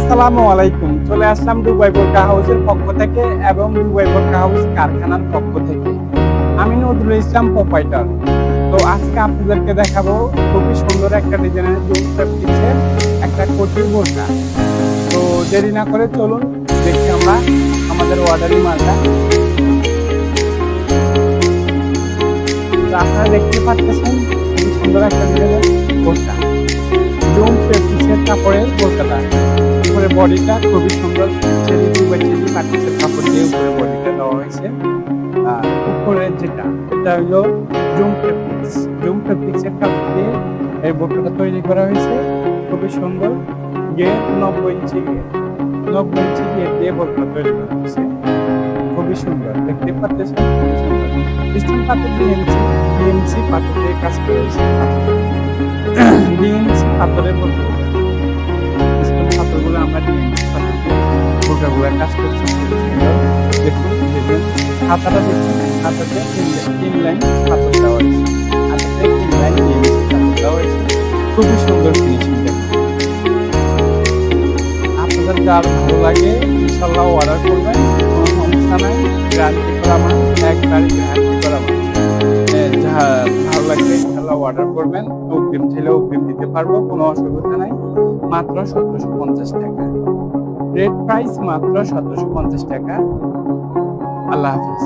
আসসালামু আলাইকুম। চলে আসলাম দুবাই বোরকা হাউসের পক্ষ থেকে এবং দুবাই বোরকা হাউস কারখানার পক্ষ থেকে। আমি নজরুল ইসলাম প্রোপাইটার। তো আজকে আপনাদেরকে দেখাবো খুবই সুন্দর একটা ডিজাইনের জুম ফেব্রিক্সের একটা কোটি বোরকা। তো দেরি না করে চলুন দেখি আমরা আমাদের অর্ডারি মালটা। তো আপনারা দেখতে পাচ্ছেন খুবই সুন্দর একটা ডিজাইনের বোরকা, জুম ফেব্রিক্সের কাপড়ের বোরকাটা। উপরে বডিটা খুবই সুন্দর চেরি দুবাই চেরি পাটিসের কাপড় দিয়ে উপরে বডিটা দেওয়া হয়েছে। আর উপরে যেটা এটা হলো জুম ফেব্রিক্সের কাপড় দিয়ে এই বোরকাটা তৈরি করা হয়েছে। খুবই সুন্দর গেট 90 ইঞ্চি গেট দিয়ে বোরকা তৈরি করা হয়েছে। খুবই সুন্দর দেখতে পাচ্ছেন, খুবই সুন্দর স্টোন পাথর ডিএমসি পাথর দিয়ে কাজ করেছে। ডিএমসি পাথরের বোরকা, স্টোন পাথরগুলো আমরা ডিএমসি পাথর দিয়ে বোরকাগুলো কাজ করছি। দেখুন হাতাটা দেখুন, হাতাতে 3 লাইন পাথর দেওয়া হয়েছে, হাতাতে 3 লাইন ডিএমসি পাথর দেওয়া হয়েছে। খুবই সুন্দর ফিনিশিং দেখুন। আপনাদের যার ভালো লাগে ইনশাল্লাহ অর্ডার করবেন, কোনো সমস্যা নাই। গ্যারান্টি করা মাল, একবারই গ্যারান্টি করা মাল। যা ভালো লাগবে ইনশাল্লাহ অর্ডার করবেন। অগ্রিম চাইলে অগ্রিম দিতে পারবো, কোনো অসুবিধা নাই। মাত্র 1750 টাকা রেট প্রাইস, মাত্র 1750 টাকা। আল্লাহ হাফিজ।